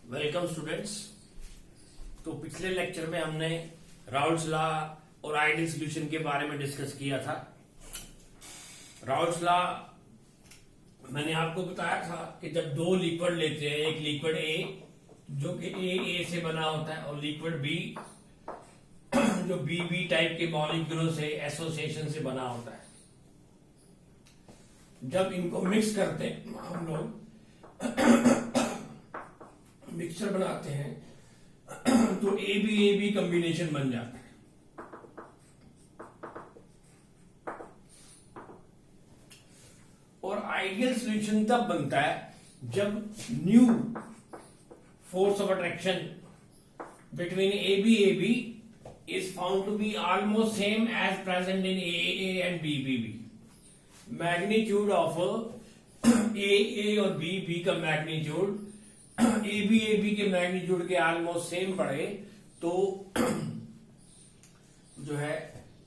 Welcome students. तो पिछले lecture में हमने राउल्ट्स लॉ और आइडियल सॉल्यूशन के बारे में डिस्कस किया था। राउल्ट्स लॉ मैंने आपको बताया था कि जब दो लिक्विड लेते हैं, एक लिक्विड ए जो कि ए से बना होता है और लिक्विड बी जो बी टाइप के मॉलिक्यूलों से एसोसिएशन से बना होता है, जब इनको मिक्स करते हैं हम लोग मिक्सचर बनाते हैं तो ए बी कॉम्बिनेशन बन जाता है। और आइडियल सॉल्यूशन तब बनता है जब new force of attraction between A B is found to be almost same as present in AA and BB. Magnitude of AA और B का मैग्नीट्यूड AB के मैग्नीट्यूड के ऑलमोस्ट सेम पड़े तो जो है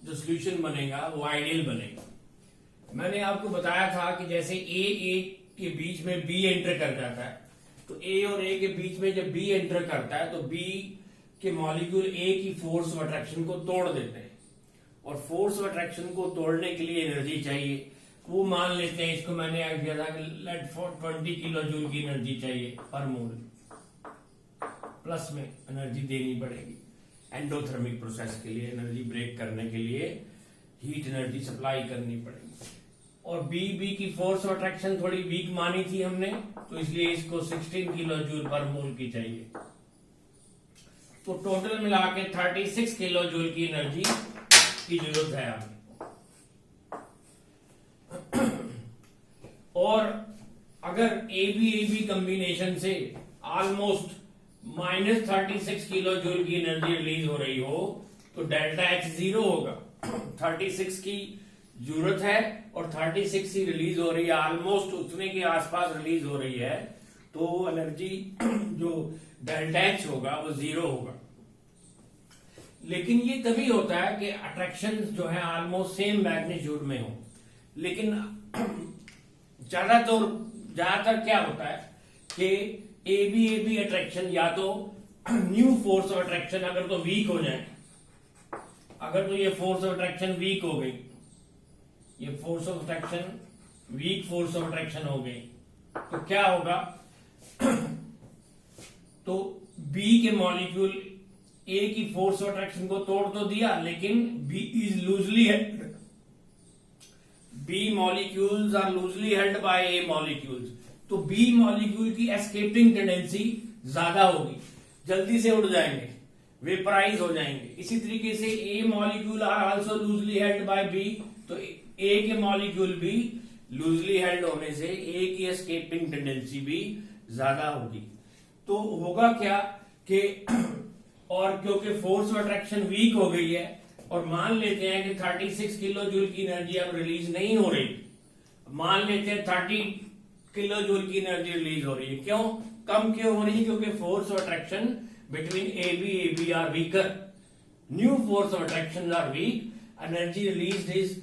जो सॉल्यूशन बनेगा वो आइडियल बनेगा। मैंने आपको बताया था कि जैसे ए के बीच में B एंटर कर जाता है तो A और A के बीच में जब B एंटर करता है तो B कि मॉलिक्यूल ए की फोर्स ऑफ अट्रैक्शन को तोड़ देते हैं और फोर्स ऑफ अट्रैक्शन को तोड़ने के लिए एनर्जी चाहिए। वो मान लेते हैं, इसको मैंने दिया था कि लेट फॉर 20 किलो जूल की एनर्जी चाहिए पर मोल, प्लस में एनर्जी देनी पड़ेगी एंडोथर्मिक प्रोसेस के लिए, एनर्जी ब्रेक करने के लिए हीट एनर्जी सप्लाई करनी पड़ेगी। और बी की फोर्स ऑफ अट्रैक्शन थोड़ी वीक मानी थी हमने, तो इसलिए इसको 16 किलो जूल पर मोल की चाहिए। तो टोटल मिला के 36 किलो जूल की एनर्जी की जरूरत है हमें। और अगर ए बी कॉम्बिनेशन से ऑलमोस्ट -36 किलो जूल की एनर्जी रिलीज हो रही हो तो डेल्टा एच 0 होगा। 36 की जरूरत है और 36 ही रिलीज हो रही है, ऑलमोस्ट उतने के आसपास रिलीज हो रही है, तो एनर्जी जो डेल्टा एच होगा वो 0 होगा। लेकिन ये तभी होता है कि अट्रैक्शन जो है ऑलमोस्ट सेम मैग्नीट्यूड में हो। लेकिन ज्यादातर क्या होता है कि ए बी अट्रैक्शन या तो न्यू फोर्स ऑफ अट्रैक्शन अगर तो वीक हो जाए, अगर तो ये फोर्स ऑफ अट्रैक्शन वीक हो गई, ये force of attraction weak force of attraction हो गई तो क्या होगा तो बी के मॉलिक्यूल ए की फोर्स ऑफ अट्रैक्शन को तोड़ तो दिया लेकिन B is loosely held, B molecules are loosely held by A molecules, तो बी मॉलिक्यूल की एस्केपिंग टेंडेंसी ज्यादा होगी, जल्दी से उड़ जाएंगे, वेपराइज हो जाएंगे। इसी तरीके से A molecule are also loosely held by B, तो ए के मॉलिक्यूल भी लूजली हेल्ड होने से ए की एस्केपिंग टेंडेंसी भी ज्यादा होगी। तो होगा क्या कि और क्योंकि फोर्स ऑफ अट्रैक्शन वीक हो गई है और मान लेते हैं कि 36 किलो जूल की एनर्जी अब रिलीज नहीं हो रही, मान लेते हैं 30 किलो जूल की एनर्जी रिलीज हो रही है। क्यों कम क्यों हो रही है? क्योंकि force of attraction between A B are weaker, new force of attraction are weak, energy release is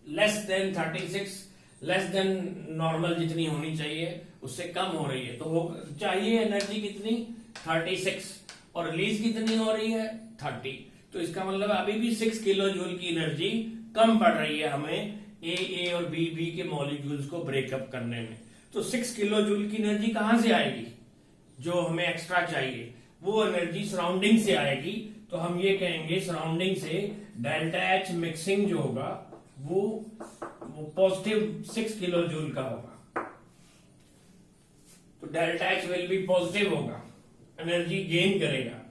less than 36, less than normal जितनी होनी चाहिए उससे कम हो रही है। तो चाहिए एनर्जी कितनी 36 और रिलीज कितनी हो रही है 30, तो इसका मतलब अभी भी 6 किलो जूल की एनर्जी कम पड़ रही है हमें ए और बी के मॉलिक्यूल्स को ब्रेकअप करने में। तो 6 किलो जूल की एनर्जी कहां से आएगी? जो हमें एक्स्ट्रा चाहिए वो एनर्जी सराउंडिंग से आएगी। तो हम ये कहेंगे सराउंडिंग से डेल्टा एच मिक्सिंग जो होगा वो पॉजिटिव 6 किलो जूल का होगा, तो delta H will be positive होगा, एनर्जी गेन करेगा,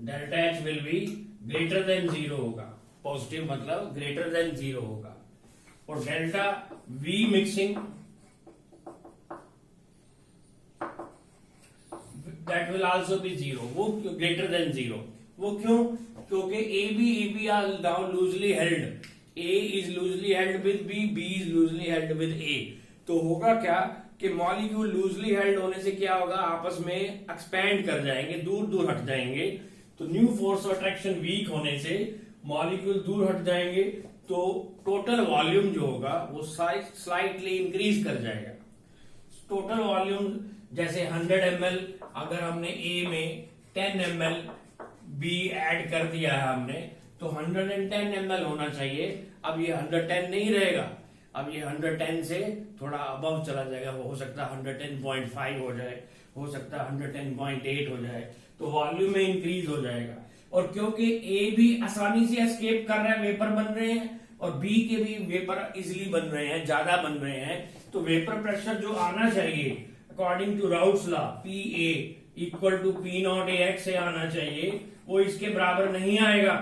delta H will be greater than 0 होगा, पॉजिटिव मतलब ग्रेटर देन 0 होगा। और delta V mixing that will also be 0, वो ग्रेटर देन 0। वो क्यों? क्योंकि A B are now loosely held, A is loosely held with B is loosely held with A. तो होगा क्या कि मॉलिक्यूल लूजली हेल्ड होने से क्या होगा, आपस में एक्सपैंड कर जाएंगे, दूर दूर हट जाएंगे। तो new force of attraction weak होने से मॉलिक्यूल दूर हट जाएंगे, तो टोटल वॉल्यूम जो होगा वो स्लाइटली इंक्रीज कर जाएगा। टोटल वॉल्यूम जैसे 100 ml, अगर हमने ए में 10 ml बी ऐड कर दिया है हमने, तो 110 ml होना चाहिए। अब ये 110 नहीं रहेगा, अब ये 110 से थोड़ा अबव चला जाएगा, हो सकता है 110.5 हो जाए, हो सकता है 110.8 हो जाए, तो वॉल्यूम में इंक्रीज हो जाएगा। और क्योंकि ए भी आसानी से एस्केप कर रहा है, वेपर बन रहे हैं, और बी के भी वेपर इजिली बन रहे हैं, ज्यादा बन रहे हैं, तो वेपर प्रेशर जो आना चाहिए according to Raoult's law, P A equal to P not A X से आना चाहिए, वो इसके बराबर नहीं आएगा।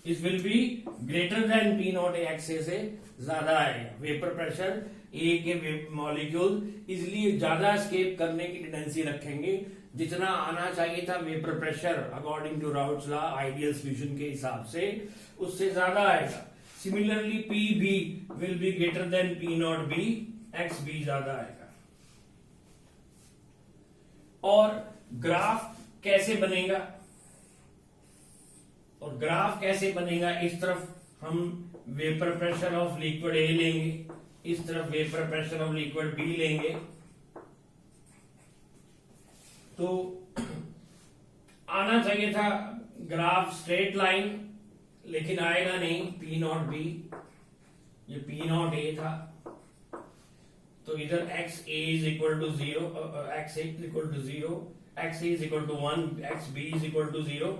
इस will be greater than P not A X से ज्यादा आएगा। वेपर प्रेशर ए के मॉलिक्यूल इसलिए ज्यादा एस्केप करने की टेंडेंसी रखेंगे, जितना आना चाहिए था vapour pressure according to Raoult's law ideal solution के हिसाब से, उससे ज्यादा आएगा। Similarly P B will be greater than P not B, X B ज्यादा आएगा। और ग्राफ कैसे बनेगा, और ग्राफ कैसे बनेगा, इस तरफ हम vapour pressure of liquid A लेंगे, इस तरफ vapour pressure of liquid B लेंगे, तो आना चाहिए था ग्राफ स्ट्रेट लाइन, लेकिन आएगा नहीं, पी नॉट बी, ये पी नॉट ए था, तो इधर X A is equal to 0, X A is equal to 0, X A is equal to 1, X B is equal to 0,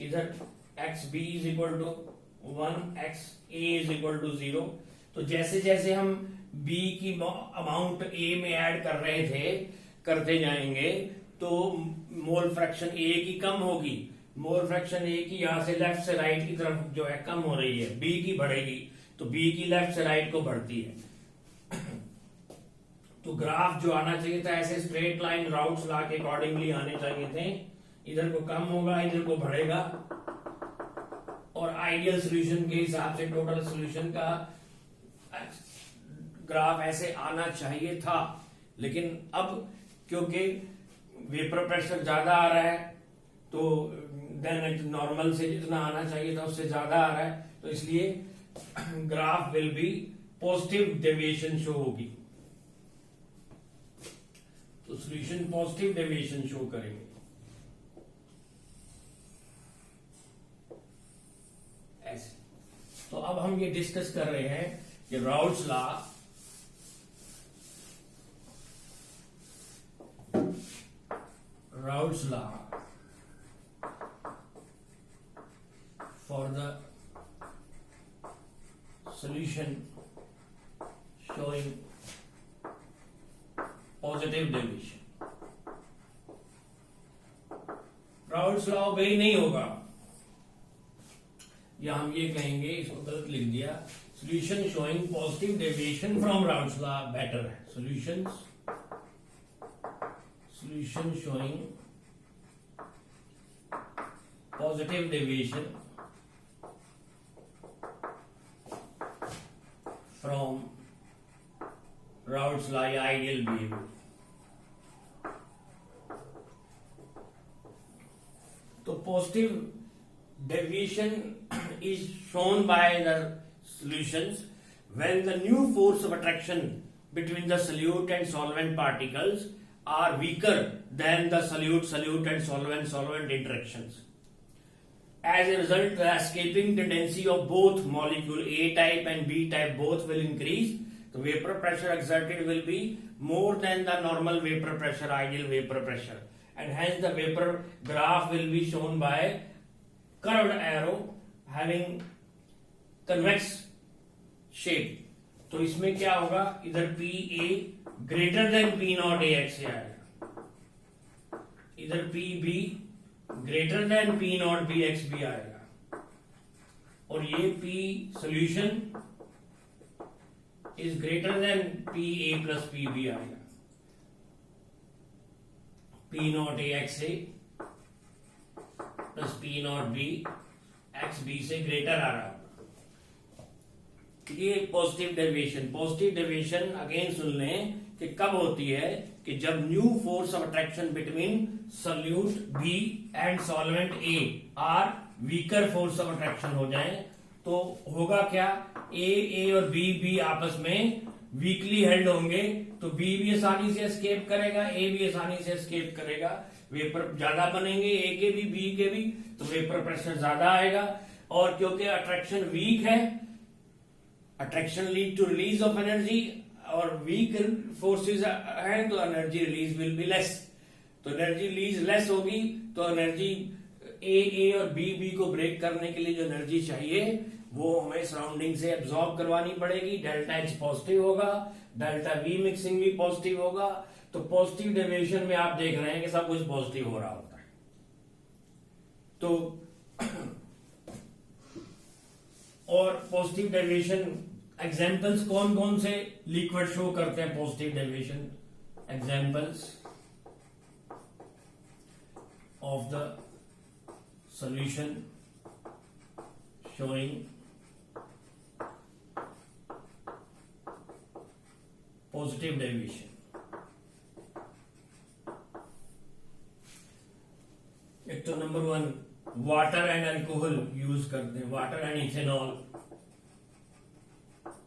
इधर X B is equal to 1, X A is equal to 0। तो जैसे जैसे हम B की amount ए में add कर रहे थे, करते जाएंगे, तो मोल फ्रैक्शन ए की कम होगी, मोल फ्रैक्शन ए की यहां से लेफ्ट से राइट की तरफ जो है कम हो रही है, बी की बढ़ेगी, तो बी की लेफ्ट से राइट को बढ़ती है। तो ग्राफ जो आना चाहिए था ऐसे स्ट्रेट लाइन राउट्स लॉ के अकॉर्डिंगली आने चाहिए थे, इधर को कम होगा, इधर को बढ़ेगा, और आइडियल सॉल्यूशन के हिसाब से टोटल सॉल्यूशन का ग्राफ ऐसे आना चाहिए था। लेकिन अब क्योंकि वेपर प्रेशर ज्यादा आ रहा है, तो देन नॉर्मल से जितना आना चाहिए था उससे ज्यादा आ रहा है, तो इसलिए graph will be positive deviation show होगी, तो सॉल्यूशन पॉजिटिव डेविएशन शो करेंगे। ऐसे तो अब हम ये डिस्कस कर रहे हैं कि routes law for the solution showing positive deviation. Routes law obey नहीं होगा, या हम ये कहेंगे, इसको गलत लिख दिया, solution showing positive deviation from Raoult's law better है। Solution showing positive deviation from Raoult's law ideal behavior. तो positive deviation is shown by the solutions when the new force of attraction between the solute and solvent particles are weaker than the solute and solvent interactions. As a result, the escaping tendency of both molecule A type and B type both will increase. The vapor pressure exerted will be more than the normal vapor pressure, ideal vapor pressure, and hence the vapor graph will be shown by curved arrow having convex shape. तो इसमें क्या होगा, इधर P A greater than P not A X से आएगा, इधर P B greater than P not B X भी आएगा, और ये P solution is greater than P A plus P B आएगा, पी नॉट ए एक्स से plus P not B X B से ग्रेटर आ रहा है। ये पॉजिटिव डेविएशन अगेन सुन लें कि कब होती है, कि जब new force of attraction between solute B and solvent A are weaker force of attraction हो जाए, तो होगा क्या, ए और बी आपस में वीकली हेल्ड होंगे तो बी भी आसानी से एस्केप करेगा, ए भी आसानी से एस्केप करेगा, वेपर ज्यादा बनेंगे ए के भी बी के भी, तो वेपर प्रेशर ज्यादा आएगा। और क्योंकि अट्रैक्शन वीक है, attraction lead to release of energy, और वीक फोर्सेस हैं तो energy release will be less. तो एनर्जी रिलीज लेस होगी तो एनर्जी ए और बी को ब्रेक करने के लिए जो एनर्जी चाहिए वो हमें सराउंडिंग से एब्जॉर्ब करवानी पड़ेगी। डेल्टा एच पॉजिटिव होगा, डेल्टा वी मिक्सिंग भी पॉजिटिव होगा। तो पॉजिटिव डेविएशन में आप देख रहे हैं कि सब कुछ पॉजिटिव हो रहा होता है। तो और पॉजिटिव डेविएशन एग्जाम्पल्स कौन कौन से लिक्विड शो करते हैं positive deviation? Examples of the solution showing positive deviation. एक तो number 1 water and alcohol use करते हैं, वाटर एंड इथेनॉल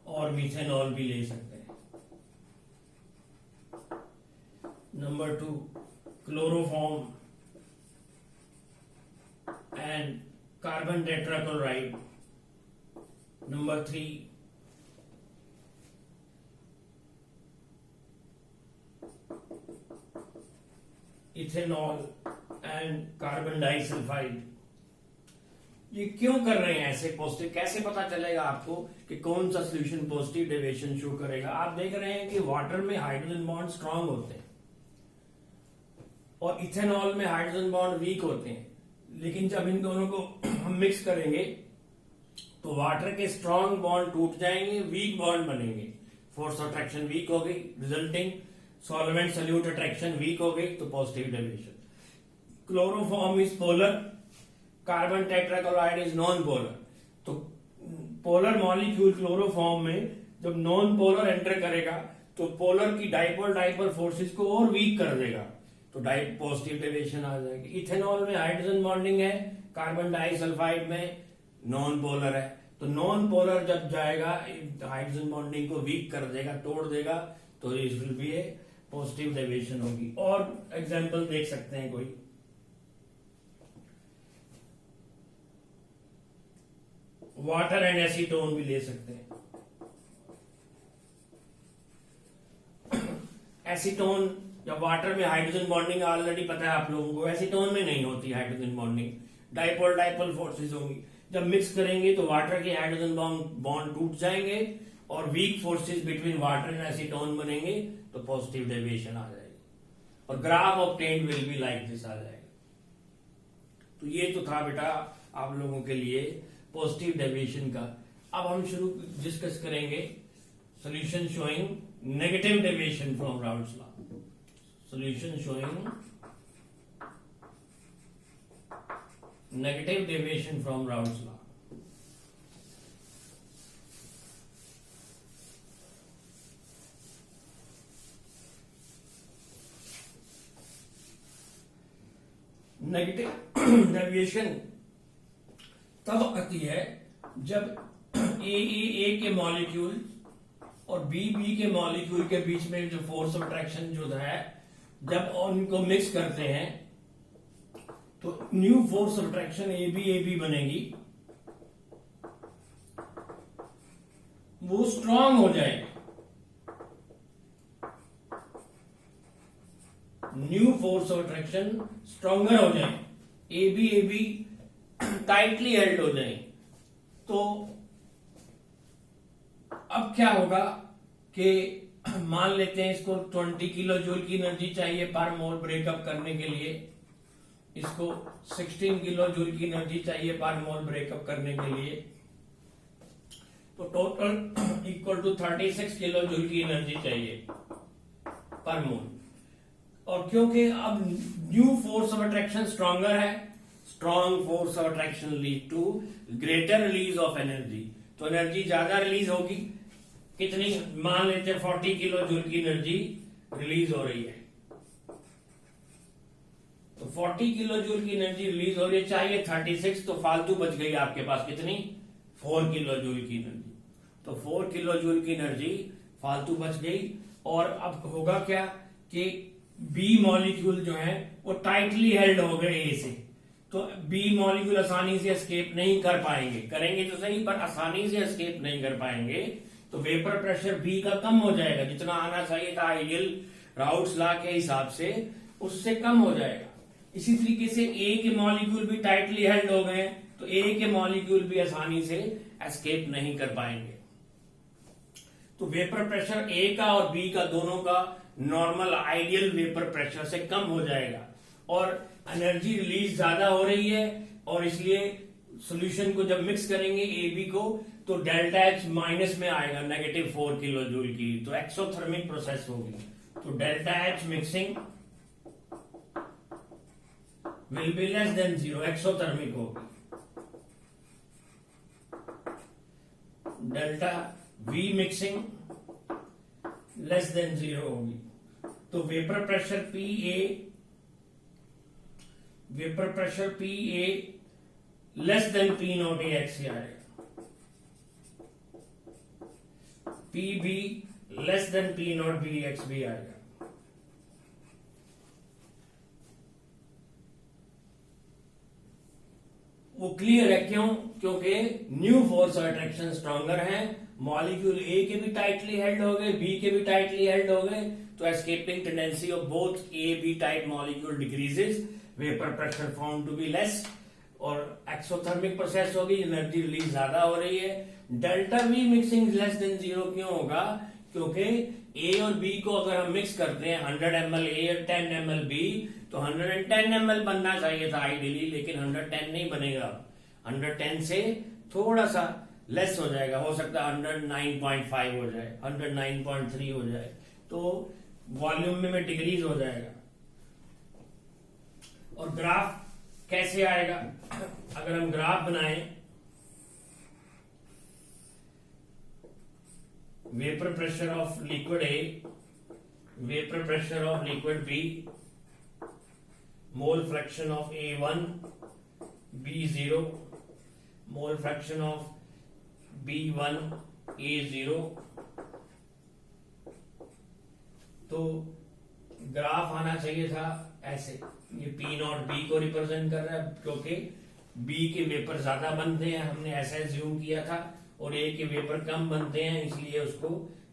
और मिथेनॉल भी ले सकते हैं। Number 2 chloroform and carbon tetrachloride. Number 3 ethanol and carbon disulphide. ये क्यों कर रहे हैं ऐसे पॉजिटिव? कैसे पता चलेगा आपको कि कौन सा सोल्यूशन पॉजिटिव डेविएशन शो करेगा? आप देख रहे हैं कि वाटर में हाइड्रोजन बॉन्ड स्ट्रांग होते हैं और इथेनॉल में हाइड्रोजन बॉन्ड वीक होते हैं, लेकिन जब इन दोनों को हम मिक्स करेंगे तो वाटर के स्ट्रांग बॉन्ड टूट जाएंगे, वीक बॉन्ड बनेंगे, फोर्स ऑफ अट्रैक्शन वीक हो गई, resulting solvent solute attraction weak हो गई, तो positive deviation. Chloroform is polar, carbon tetrachloride is non polar. तो पोलर मॉलिक्यूल क्लोरोफॉर्म में जब नॉन पोलर एंटर करेगा तो पोलर की डाइपोल फोर्सेस को और वीक कर देगा, तो पॉजिटिव डेविएशन आ जाएगी। इथेनॉल में हाइड्रोजन बॉन्डिंग है, कार्बन डाइसल्फाइड में नॉन पोलर है, तो नॉन पोलर जब जाएगा हाइड्रोजन बॉन्डिंग को वीक कर देगा, तोड़ देगा, तो इस will B A positive deviation होगी। और एग्जांपल देख सकते हैं कोई? वाटर एंड एसीटोन भी ले सकते हैं। एसीटोन जब वाटर में हाइड्रोजन बॉन्डिंग ऑलरेडी पता है आप लोगों को, एसीटोन में नहीं होती हाइड्रोजन बॉन्डिंग, डाइपोल फोर्सेस होंगी। जब मिक्स करेंगे तो वाटर के हाइड्रोजन बॉन्ड टूट जाएंगे और weak forces between water and acetone बनेंगे, तो पॉजिटिव डेविएशन आ जाएगी और graph obtained will be like this आ जाएगा। तो ये तो था बेटा आप लोगों के लिए पॉजिटिव डेविएशन का। अब हम शुरू डिस्कस करेंगे solution showing negative deviation from Raoult's law. Solution showing negative deviation from Raoult's law. Negative deviation तब आती है जब ए के मॉलिक्यूल और बी के मॉलिक्यूल के बीच में जो फोर्स ऑफ अट्रैक्शन जो है, जब उनको मिक्स करते हैं तो new force of attraction A B बनेगी, वो स्ट्रांग हो जाएगी। New force of attraction stronger हो जाए, ए बी टाइटली हेल्ड हो जाए। तो अब क्या होगा कि मान लेते हैं इसको 20 किलो जूल की एनर्जी चाहिए पर मोल ब्रेकअप करने के लिए, इसको 16 किलो जूल की एनर्जी चाहिए पर मोल ब्रेकअप करने के लिए, तो total equal to 36 kilo joule की एनर्जी चाहिए पर मोल। और क्योंकि अब new force of attraction stronger है, strong force of attraction lead to greater release of energy, तो एनर्जी ज्यादा रिलीज होगी। कितनी? मान लेते हैं 40 किलो जूल की एनर्जी रिलीज हो रही है, तो 40 किलो जूल की एनर्जी रिलीज हो रही है, चाहिए 36, तो फालतू बच गई आपके पास कितनी? 4 किलो जूल की एनर्जी। तो 4 किलो जूल की एनर्जी फालतू बच गई। और अब होगा क्या कि बी मॉलिक्यूल जो है वो टाइटली हेल्ड हो गए ए से, तो बी मॉलिक्यूल आसानी से एस्केप नहीं कर पाएंगे, करेंगे तो सही पर आसानी से एस्केप नहीं कर पाएंगे। तो वेपर प्रेशर बी का कम हो जाएगा, जितना आना चाहिए था आइडियल राउट्स लॉ के हिसाब से उससे कम हो जाएगा। इसी तरीके से ए के मॉलिक्यूल भी टाइटली हेल्ड हो गए, तो ए के मॉलिक्यूल भी आसानी से एस्केप नहीं कर पाएंगे। तो वेपर प्रेशर ए का और बी का दोनों का नॉर्मल आइडियल वेपर प्रेशर से कम हो जाएगा, और एनर्जी रिलीज ज्यादा हो रही है, और इसलिए सॉल्यूशन को जब मिक्स करेंगे ए बी को तो डेल्टा एच माइनस में आएगा, -4 किलो जूल की, तो एक्सोथर्मिक प्रोसेस होगी। तो delta H mixing will be less than 0, exothermic होगी। Delta V mixing less than 0 होगी। तो vapour pressure P A less than P not A X आएगा, P B less than P not B X भी आएगा। वो clear है, क्यों? क्योंकि new force of attraction stronger है, मॉलिक्यूल ए के भी टाइटली हेल्ड हो गए, बी के भी टाइटली हेल्ड हो गए, तो escaping tendency of both A B type molecule decreases, vapour pressure found to be less, और एक्सोथर्मिक प्रोसेस होगी, एनर्जी रिलीज ज्यादा हो रही है। Delta V mixing less than 0 क्यों होगा? क्योंकि ए और बी को अगर हम मिक्स करते हैं 100 ml ए और 10 ml बी, तो 110 ml बनना चाहिए था आइडियली, लेकिन 110 नहीं बनेगा, 110 से थोड़ा सा लेस हो जाएगा, हो सकता है 109.5 हो जाए, 109.3 हो जाए, तो वॉल्यूम में डिक्रीज हो जाएगा। और ग्राफ कैसे आएगा? अगर हम ग्राफ बनाएं, vapour pressure of liquid A, vapour pressure of liquid B, mole fraction of A1 B0, mole fraction of B1 A0, तो ग्राफ आना चाहिए था ऐसे, ये P नॉट B को रिप्रेजेंट कर रहा है, क्योंकि B के वेपर ज्यादा बनते हैं, हमने ऐसा एज्यूम किया था, और A के वेपर कम बनते हैं, इसलिए उसको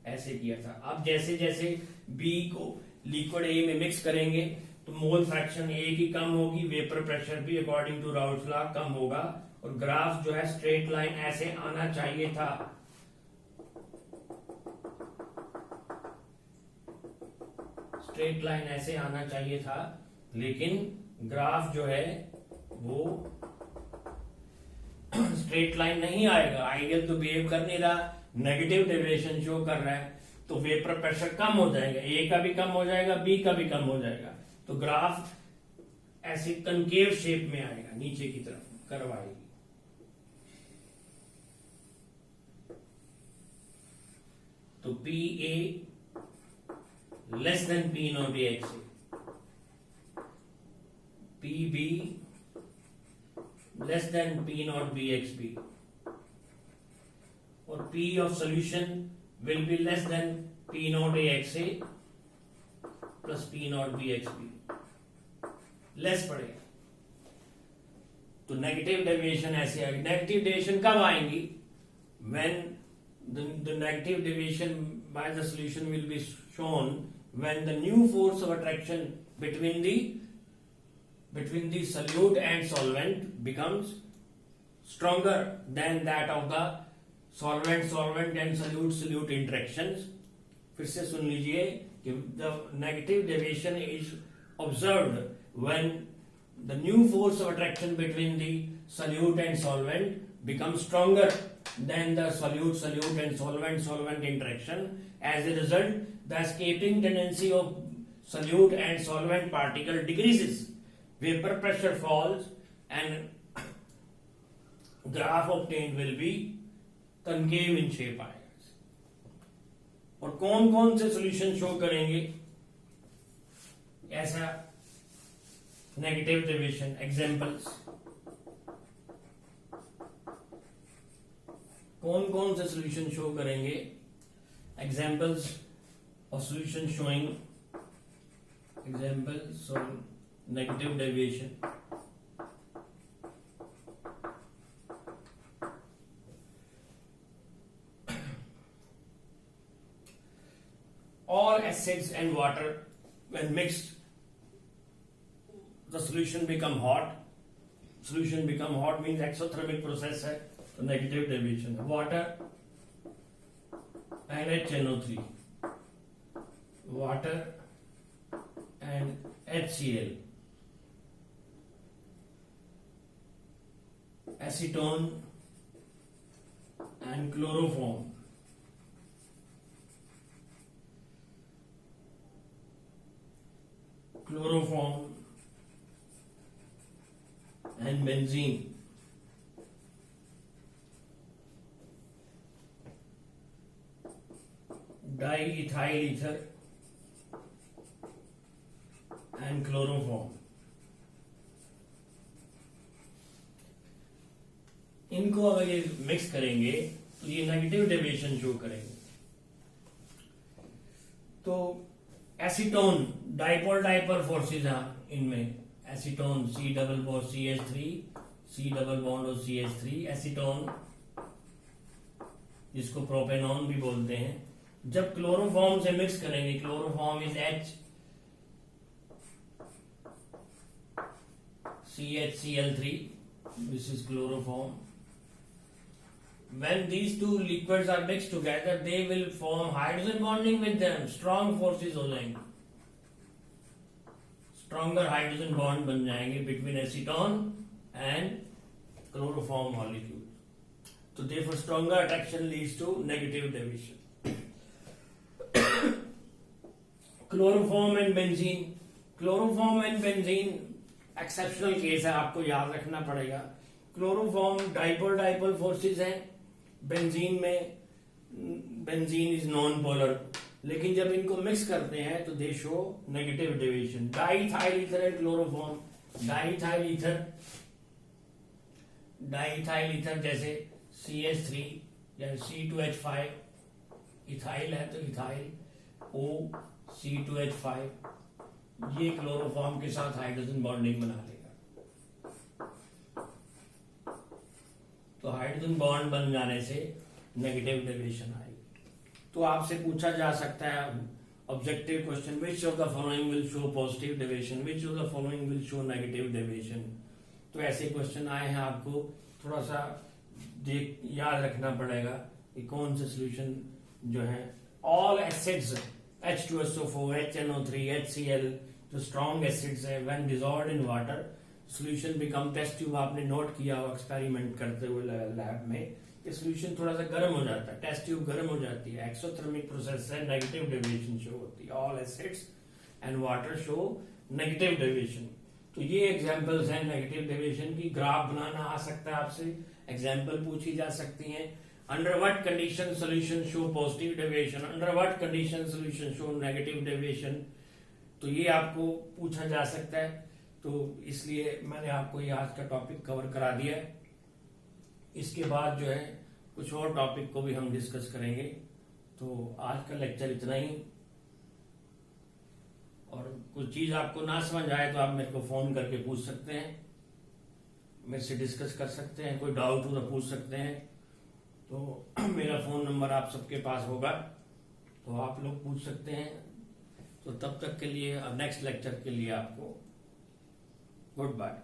ऐसे किया था। अब जैसे जैसे B को लिक्विड A में मिक्स करेंगे तो मोल फ्रैक्शन A की कम होगी, वेपर प्रेशर भी अकॉर्डिंग टू राउट्स लॉ कम होगा, और ग्राफ जो है स्ट्रेट लाइन ऐसे आना चाहिए था। स्ट्रेट लाइन ऐसे आना चाहिए था, लेकिन ग्राफ जो है वो स्ट्रेट लाइन नहीं आएगा, आइडियल तो बिहेव कर नहीं रहा, नेगेटिव डेविएशन शो कर रहा है, तो वेपर प्रेशर कम हो जाएगा, ए का भी कम हो जाएगा, बी का भी कम हो जाएगा, तो ग्राफ ऐसे कनकेव शेप में आएगा, नीचे की तरफ कर्व आएगी। तो P A less than P not A X, P B less than P not B X B, और P of solution will be less than P naught AXA plus P naught BXB, less पड़ेगा। तो negative deviation ऐसे आएगी। Negative deviation कब आएंगी? when the negative deviation by the solution will be shown when the new force of attraction between the solute and solvent becomes stronger than that of the solvent and solute interactions। फिर से सुन लीजिए कि the negative deviation is observed when the new force of attraction between the solute and solvent becomes stronger than the solute and solvent interaction. As a result, the escaping tendency of solute and solvent particle decreases, vapor pressure falls, and graph obtained will be concave in shape आएगा। और कौन कौन से solution show करेंगे ऐसा negative deviation? Examples, कौन कौन से सॉल्यूशन शो करेंगे? examples of solution showing negative deviation. All acids and water when mixed, the solution become hot. Solution become hot means exothermic process है, तो negative deviation है. Water and HNO3, water and HCl, acetone and chloroform, and benzene, diethyl ether and chloroform. इनको अगर ये mix करेंगे तो ये negative deviation show करेंगे. तो एसीटोन डाइपोल डाइपर फोर्सेस हैं इनमें. Acetone C double bond CH3, C double bond और CH3. एसीटोन जिसको प्रोपेनॉन भी बोलते हैं. जब क्लोरोफॉर्म से मिक्स करेंगे, chloroform is HCHCl3, this is chloroform. When these two liquids are mixed together, they will form hydrogen bonding with them. Strong forces हो जाएंगे, stronger hydrogen bond बन जाएंगे between acetone and chloroform molecule. So therefore stronger attraction leads to negative deviation. Chloroform and benzene. Chloroform and benzene exceptional case है, आपको याद रखना पड़ेगा. Chloroform dipole dipole forces हैं. बेंजीन में बेंजीन इज नॉन पोलर, लेकिन जब इनको मिक्स करते हैं तो दे show negative deviation. Diethyl ether and chloroform. Diethyl ether जैसे CH3 या C2H5. इथाइल है तो इथाइल O C2H5. ये क्लोरोफॉर्म के साथ हाइड्रोजन बॉन्डिंग बना लेगा. तो हाइड्रोजन बॉन्ड बन जाने से नेगेटिव डेविएशन आएगी. तो आपसे पूछा जा सकता है objective question, which of the following will show positive deviation, which of the following will show negative deviation. तो ऐसे क्वेश्चन आए हैं, आपको थोड़ा सा याद रखना पड़ेगा कि कौन से सोल्यूशन जो है. All acids H2SO4, HNO3, HCl जो स्ट्रॉन्ग एसिड्स है, when dissolved in water solution become. Test tube आपने नोट किया हो एक्सपेरिमेंट करते हुए लैब में, कि सोल्यूशन थोड़ा सा गर्म हो जाता है, टेस्ट ट्यूब गर्म हो जाती है. एक्सोथर्मिक प्रोसेस से नेगेटिव डेविएशन शो होती है. All acids and water show negative deviation. तो ये एग्जांपल्स हैं नेगेटिव डेविएशन की. ग्राफ बनाना आ सकता है आपसे, एग्जांपल पूछी जा सकती हैं. Under what condition solution show positive deviation? Under what condition solution show negative deviation? तो ये आपको पूछा जा सकता है. तो इसलिए मैंने आपको ये आज का टॉपिक कवर करा दिया है. इसके बाद जो है कुछ और टॉपिक को भी हम डिस्कस करेंगे. तो आज का लेक्चर इतना ही. और कुछ चीज आपको ना समझ आए तो आप मेरे को फोन करके पूछ सकते हैं, मेरे से डिस्कस कर सकते हैं. कोई डाउट हो तो पूछ सकते हैं. तो मेरा फोन नंबर आप सबके पास होगा, तो आप लोग पूछ सकते हैं. तो तब तक के लिए, अब नेक्स्ट लेक्चर के लिए आपको गुड बाय.